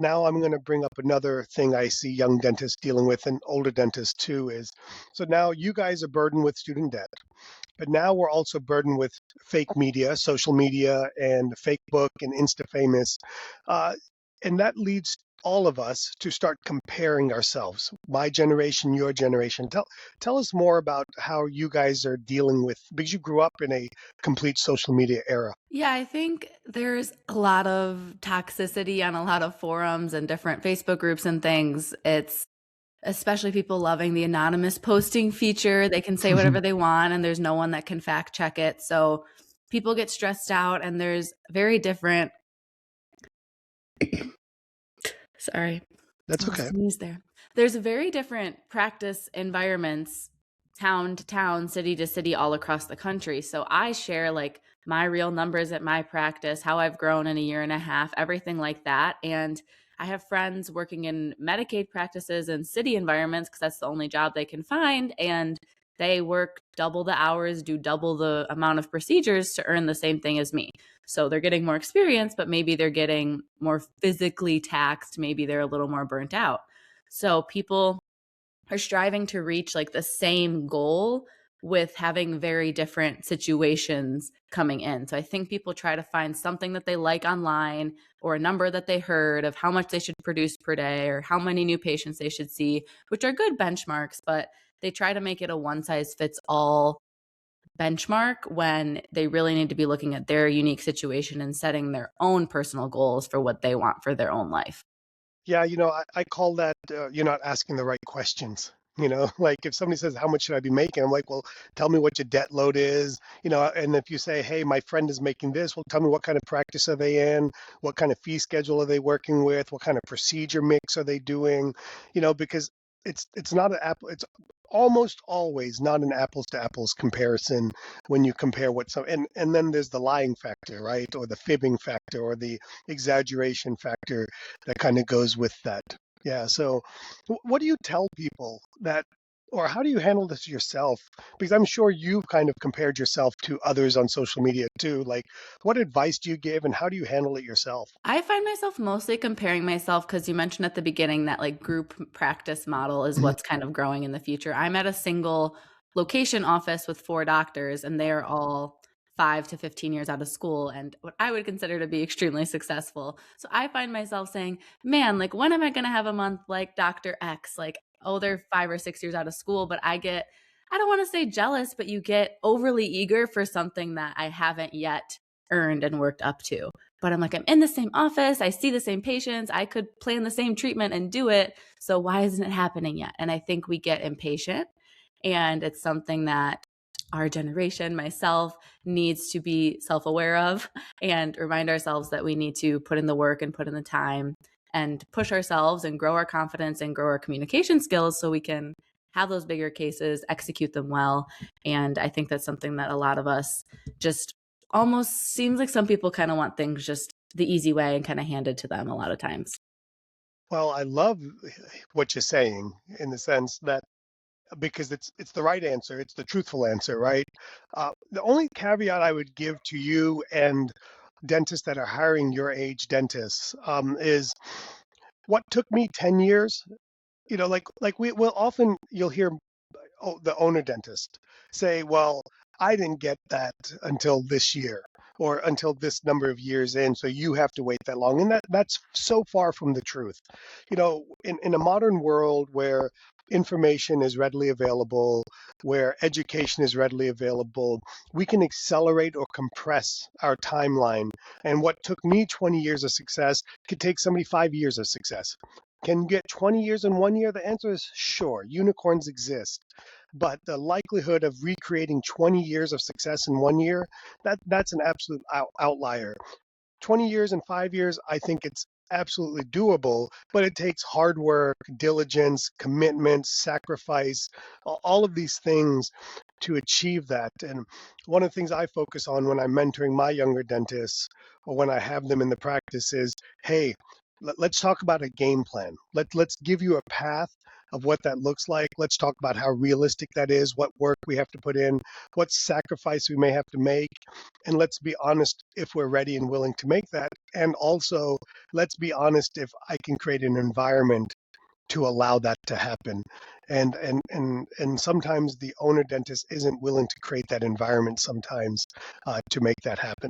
now I'm going to bring up another thing I see young dentists dealing with and older dentists too is, so now you guys are burdened with student debt, but now we're also burdened with fake media, social media, and fake book and Insta famous. Uh, and that leads all of us to start comparing ourselves. My generation, your generation. Tell us more about how you guys are dealing with, because you grew up in a complete social media era. Yeah, I think there's a lot of toxicity on a lot of forums and different Facebook groups and things. It's especially people loving the anonymous posting feature. They can say whatever they want and there's no one that can fact check it. So people get stressed out and there's very different, sorry, That's I'll okay. sneeze there. There's very different practice environments, town to town, city to city, all across the country. So I share like my real numbers at my practice, how I've grown in a year and a half, everything like that. And I have friends working in Medicaid practices and city environments because that's the only job they can find. And they work double the hours, do double the amount of procedures to earn the same thing as me. So they're getting more experience, but maybe they're getting more physically taxed. Maybe they're a little more burnt out. So people are striving to reach like the same goal with having very different situations coming in. So I think people try to find something that they like online or a number that they heard of how much they should produce per day or how many new patients they should see, which are good benchmarks, but they try to make it a one size fits all benchmark when they really need to be looking at their unique situation and setting their own personal goals for what they want for their own life. Yeah, I call that you're not asking the right questions. Like if somebody says, how much should I be making? I'm like, well, tell me what your debt load is. And if you say, hey, my friend is making this, well, tell me what kind of practice are they in? What kind of fee schedule are they working with? What kind of procedure mix are they doing? Because it's not an apple, it's almost always not an apples to apples comparison when you compare what some, and then there's the lying factor, right? Or the fibbing factor or the exaggeration factor that kind of goes with that. Yeah. So, what do you tell people that, or how do you handle this yourself? Because I'm sure you've kind of compared yourself to others on social media too. Like, what advice do you give and how do you handle it yourself? I find myself mostly comparing myself because you mentioned at the beginning that like group practice model is what's kind of growing in the future. I'm at a single location office with 4 doctors, and they're all 5 to 15 years out of school and what I would consider to be extremely successful. So I find myself saying, man, like, when am I going to have a month like Dr. X? Like, oh, they're 5 or 6 years out of school, but I don't want to say jealous, but you get overly eager for something that I haven't yet earned and worked up to. But I'm like, I'm in the same office. I see the same patients. I could plan the same treatment and do it. So why isn't it happening yet? And I think we get impatient. And it's something that our generation, myself, needs to be self aware of and remind ourselves that we need to put in the work and put in the time and push ourselves and grow our confidence and grow our communication skills so we can have those bigger cases, execute them well. And I think that's something that a lot of us just almost seems like some people kind of want things just the easy way and kind of handed to them a lot of times. Well, I love what you're saying in the sense that because it's the right answer, it's the truthful answer, right? The only caveat I would give to you and dentists that are hiring your age dentists is what took me 10 years. Like we will often you'll hear the owner dentist say, well, I didn't get that until this year or until this number of years in, so you have to wait that long. And that's so far from the truth. In a modern world where information is readily available, where education is readily available, we can accelerate or compress our timeline. And what took me 20 years of success could take somebody 5 years of success. Can you get 20 years in 1 year? The answer is sure. Unicorns exist. But the likelihood of recreating 20 years of success in 1 year, that's an absolute outlier. 20 years and 5 years, I think it's absolutely doable, but it takes hard work, diligence, commitment, sacrifice, all of these things to achieve that. And one of the things I focus on when I'm mentoring my younger dentists or when I have them in the practice is, hey, Let's talk about a game plan. Let's give you a path of what that looks like. Let's talk about how realistic that is, what work we have to put in, what sacrifice we may have to make, and let's be honest if we're ready and willing to make that. And also, let's be honest if I can create an environment to allow that to happen. And sometimes the owner dentist isn't willing to create that environment sometimes to make that happen.